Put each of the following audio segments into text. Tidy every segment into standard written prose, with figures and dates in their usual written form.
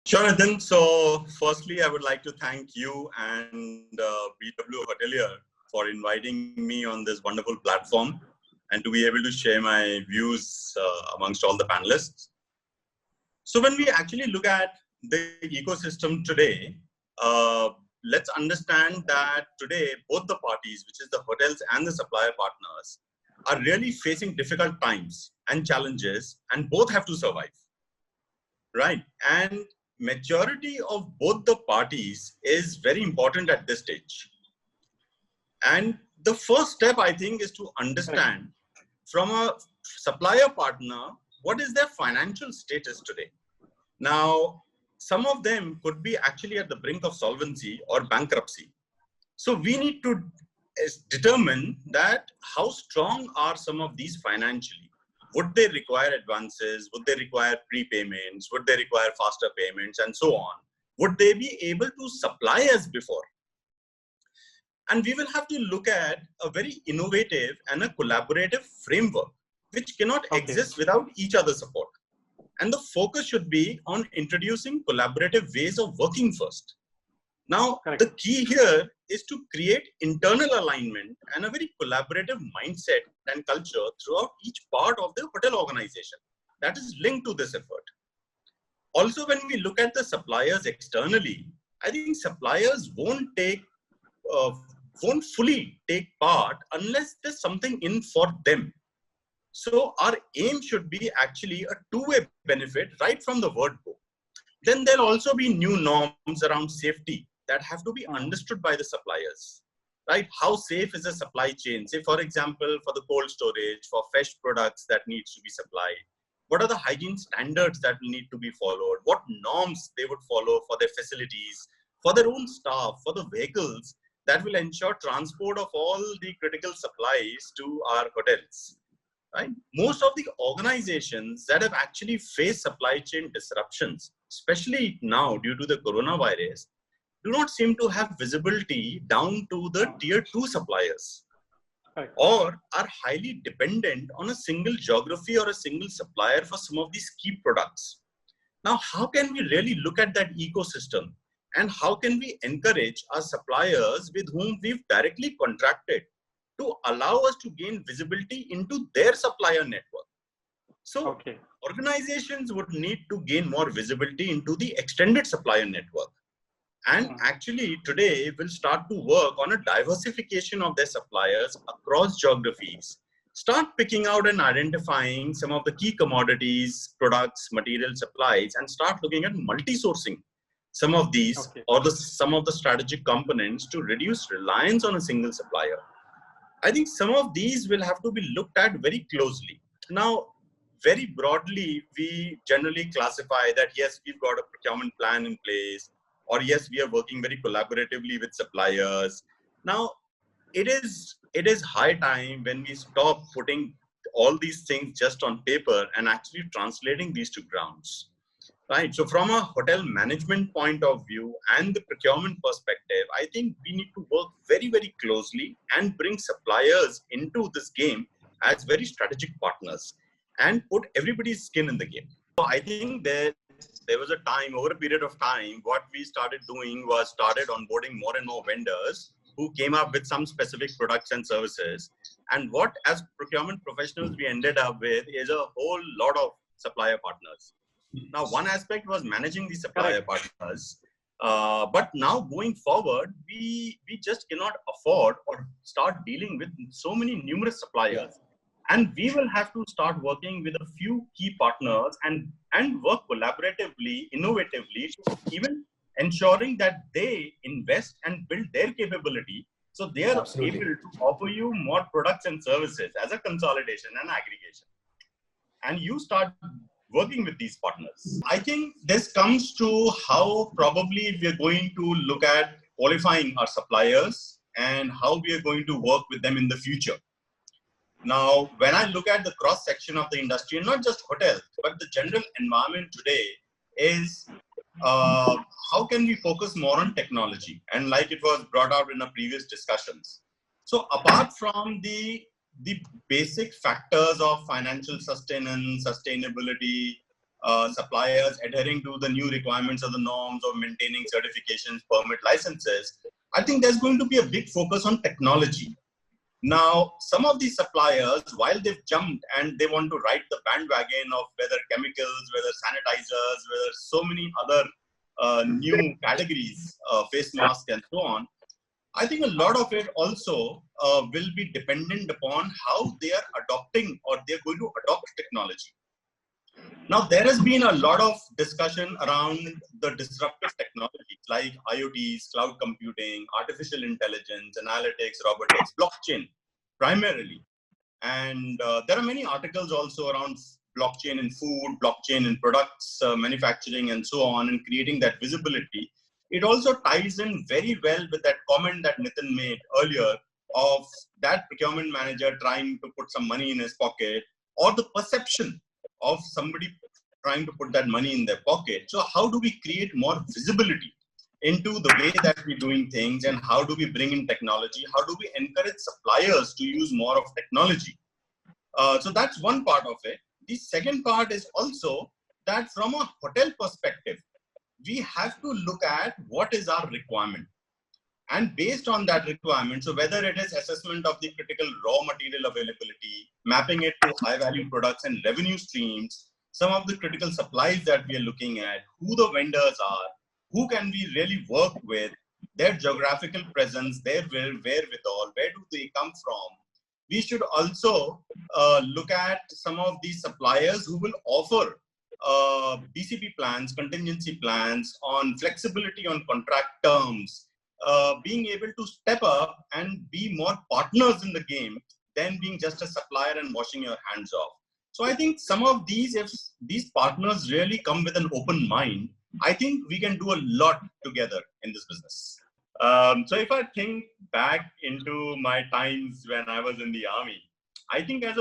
Jonathan, so firstly, I would like to thank you and BW Hotelier for inviting me on this wonderful platform and to be able to share my views amongst all the panelists. So when we actually look at the ecosystem today, let's understand that today both the parties, which is the hotels and the supplier partners, are really facing difficult times and challenges, and both have to survive, right? And maturity of both the parties is very important at this stage. And the first step, I think, is to understand from a supplier partner, what is their financial status today? Now, some of them could be actually at the brink of solvency or bankruptcy. So we need to determine that how strong are some of these financially. Would they require advances? Would they require prepayments? Would they require faster payments and so on? Would they be able to supply as before? And we will have to look at a very innovative and a collaborative framework, which cannot exist without each other's support. And the focus should be on introducing collaborative ways of working first. Now, the key here is to create internal alignment and a very collaborative mindset and culture throughout each part of the hotel organization that is linked to this effort. Also, when we look at the suppliers externally, I think suppliers won't fully take part unless there's something in for them. So our aim should be actually a two-way benefit right from the word go. Then there'll also be new norms around safety that have to be understood by the suppliers, right? How safe is a supply chain? Say, for example, for the cold storage, for fresh products that needs to be supplied. What are the hygiene standards that will need to be followed? What norms they would follow for their facilities, for their own staff, for the vehicles that will ensure transport of all the critical supplies to our hotels, right? Most of the organizations that have actually faced supply chain disruptions, especially now due to the coronavirus, do not seem to have visibility down to the tier 2 suppliers, or are highly dependent on a single geography or a single supplier for some of these key products. Now, how can we really look at that ecosystem, and how can we encourage our suppliers with whom we've directly contracted to allow us to gain visibility into their supplier network? So organizations would need to gain more visibility into the extended supplier network. And actually today we'll start to work on a diversification of their suppliers across geographies. Start picking out and identifying some of the key commodities, products, material supplies, and start looking at multi-sourcing some of these or some of the strategic components to reduce reliance on a single supplier. I think some of these will have to be looked at very closely. Now, very broadly, we generally classify that, yes, we've got a procurement plan in place, or yes, we are working very collaboratively with suppliers. Now, it is high time when we stop putting all these things just on paper and actually translating these to grounds. Right. So from a hotel management point of view and the procurement perspective, I think we need to work very, very closely and bring suppliers into this game as very strategic partners and put everybody's skin in the game. So I think that there was a time, over a period of time, what we started doing was started onboarding more and more vendors who came up with some specific products and services. And what as procurement professionals we ended up with is a whole lot of supplier partners. Now, one aspect was managing the supplier partners, but now going forward, we just cannot afford or start dealing with so many numerous suppliers. And we will have to start working with a few key partners and work collaboratively, innovatively, even ensuring that they invest and build their capability so they are able to offer you more products and services as a consolidation and aggregation. And you start working with these partners. I think this comes to how probably we are going to look at qualifying our suppliers and how we are going to work with them in the future. Now, when I look at the cross section of the industry, and not just hotels, but the general environment today is how can we focus more on technology? And like it was brought out in our previous discussions. So apart from the basic factors of financial sustenance, sustainability, suppliers adhering to the new requirements of the norms of maintaining certifications, permit licenses, I think there's going to be a big focus on technology. Now, some of these suppliers, while they've jumped and they want to ride the bandwagon of whether chemicals, whether sanitizers, whether so many other new categories, face masks and so on, I think a lot of it also will be dependent upon how they are adopting or they're going to adopt technology. Now, there has been a lot of discussion around the disruptive technologies like IoTs, cloud computing, artificial intelligence, analytics, robotics, blockchain primarily. And there are many articles also around blockchain in food, blockchain in products, manufacturing, and so on, and creating that visibility. It also ties in very well with that comment that Nitin made earlier of that procurement manager trying to put some money in his pocket, or the perception of somebody trying to put that money in their pocket. So how do we create more visibility into the way that we're doing things, and how do we bring in technology? How do we encourage suppliers to use more of technology? So that's one part of it. The second part is also that from a hotel perspective, we have to look at what is our requirement. And based on that requirement, so whether it is assessment of the critical raw material availability, mapping it to high value products and revenue streams, some of the critical supplies that we are looking at, who the vendors are, who can we really work with, their geographical presence, their wherewithal, where do they come from. We should also look at some of these suppliers who will offer BCP plans, contingency plans on flexibility on contract terms, being able to step up and be more partners in the game than being just a supplier and washing your hands off. So I think some of these, if these partners really come with an open mind, I think we can do a lot together in this business. So if I think back into my times when I was in the army, I think and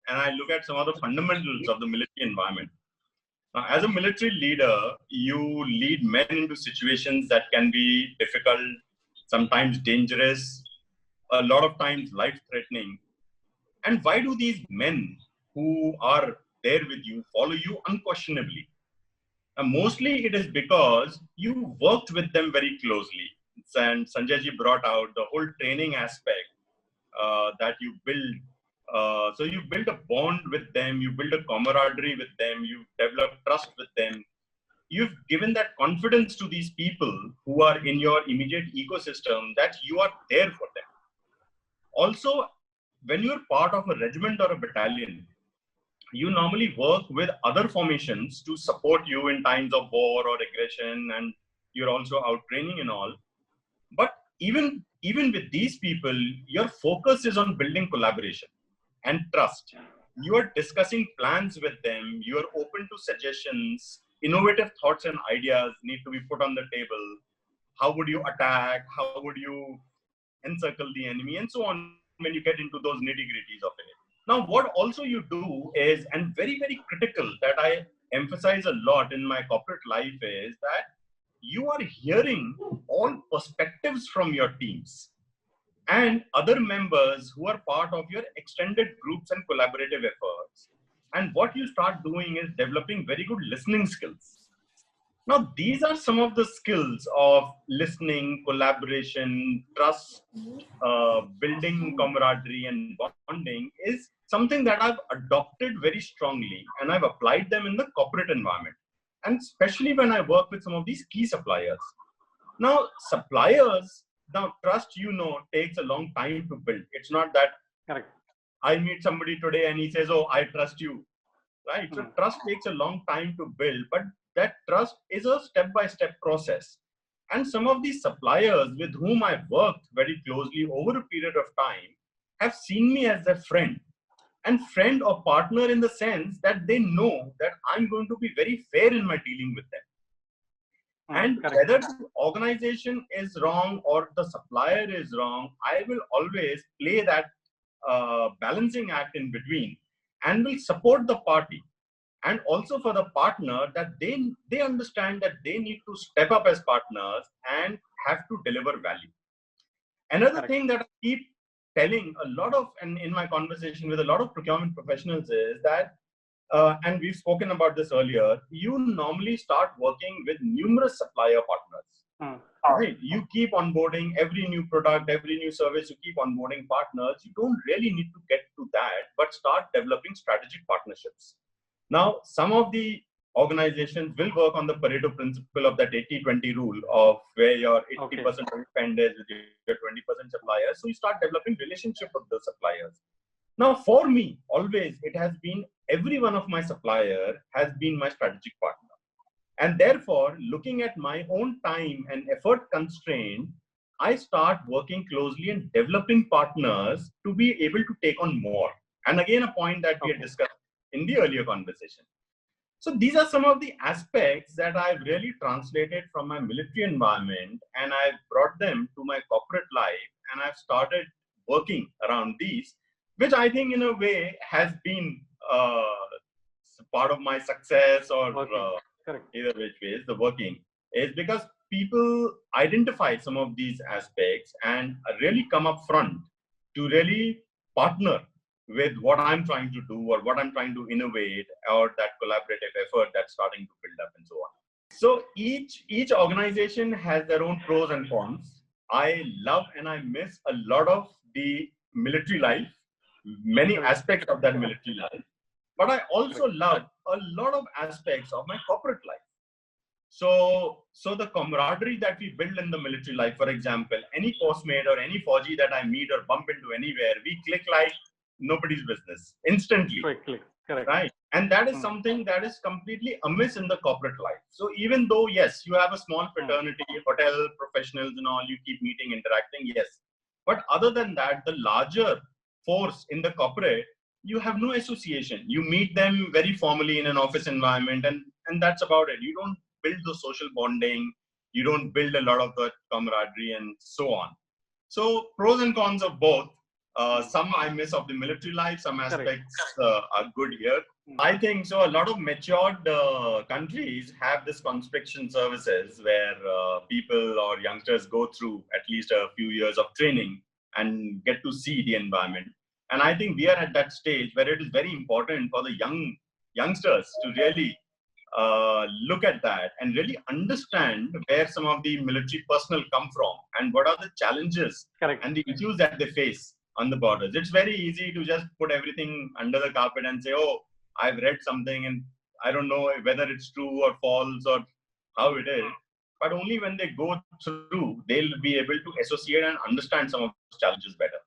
I look at some of the fundamentals of the military environment. Now, as a military leader, you lead men into situations that can be difficult, sometimes dangerous, a lot of times life-threatening. And why do these men who are there with you follow you unquestionably? And mostly it is because you worked with them very closely. And Sanjay ji brought out the whole training aspect that you build. So you build a bond with them, you build a camaraderie with them, you develop trust with them. You've given that confidence to these people who are in your immediate ecosystem that you are there for them. Also, when you're part of a regiment or a battalion, you normally work with other formations to support you in times of war or aggression, and you're also out training and all. But even with these people, your focus is on building collaboration and trust. You are discussing plans with them. You are open to suggestions. Innovative thoughts and ideas need to be put on the table. How would you attack? How would you encircle the enemy? And so on, when you get into those nitty-gritties of it. Now, what also you do is, and very, very critical that I emphasize a lot in my corporate life, is that you are hearing all perspectives from your teams and other members who are part of your extended groups and collaborative efforts. And what you start doing is developing very good listening skills. Now, these are some of the skills of listening, collaboration, trust, building camaraderie and bonding is something that I've adopted very strongly, and I've applied them in the corporate environment. And especially when I work with some of these key suppliers. Now, suppliers, now trust, takes a long time to build. It's not that Correct. I meet somebody today and he says, oh, I trust you, right? So trust takes a long time to build, but that trust is a step-by-step process. And some of these suppliers with whom I've worked very closely over a period of time have seen me as their friend. And friend or partner in the sense that they know that I'm going to be very fair in my dealing with them. And whether the organization is wrong or the supplier is wrong, I will always play that balancing act in between and will support the party. And also for the partner, that they understand that they need to step up as partners and have to deliver value. Another thing that I keep telling a lot of, and in my conversation with a lot of procurement professionals, is that and we've spoken about this earlier, you normally start working with numerous supplier partners. Right? You keep onboarding every new product, every new service, you keep onboarding partners. You don't really need to get to that, but start developing strategic partnerships. Now, some of the organizations will work on the Pareto principle of that 80-20 rule of where your 80% of spend is with your 20% suppliers. So you start developing relationship with the suppliers. Now, for me, always it has been every one of my supplier has been my strategic partner. And therefore, looking at my own time and effort constraint, I start working closely and developing partners to be able to take on more. And again, a point that we had discussed in the earlier conversation. So these are some of the aspects that I've really translated from my military environment, and I've brought them to my corporate life, and I've started working around these, which I think in a way has been part of my success, or either which way is the working, is because people identify some of these aspects and really come up front to really partner with what I'm trying to do or what I'm trying to innovate, or that collaborative effort that's starting to build up and so on. So each organization has their own pros and cons. I love and I miss a lot of the military life, many aspects of that military life, but I also love a lot of aspects of my corporate life. So the camaraderie that we build in the military life, for example, any postmate or any Fauji that I meet or bump into anywhere, we click like nobody's business instantly. Correct. Right. And that is something that is completely amiss in the corporate life. So even though, yes, you have a small fraternity, hotel professionals and all, you keep meeting, interacting, yes. But other than that, the larger force in the corporate, you have no association. You meet them very formally in an office environment, and that's about it. You don't build the social bonding. You don't build a lot of the camaraderie and so on. So pros and cons of both. Some I miss of the military life, some aspects are good here. I think so. A lot of matured countries have this conscription services where people or youngsters go through at least a few years of training and get to see the environment. And I think we are at that stage where it is very important for the youngsters to really look at that and really understand where some of the military personnel come from and what are the challenges and the issues that they face on the borders. It's very easy to just put everything under the carpet and say, oh, I've read something and I don't know whether it's true or false or how it is. But only when they go through, they'll be able to associate and understand some of those challenges better.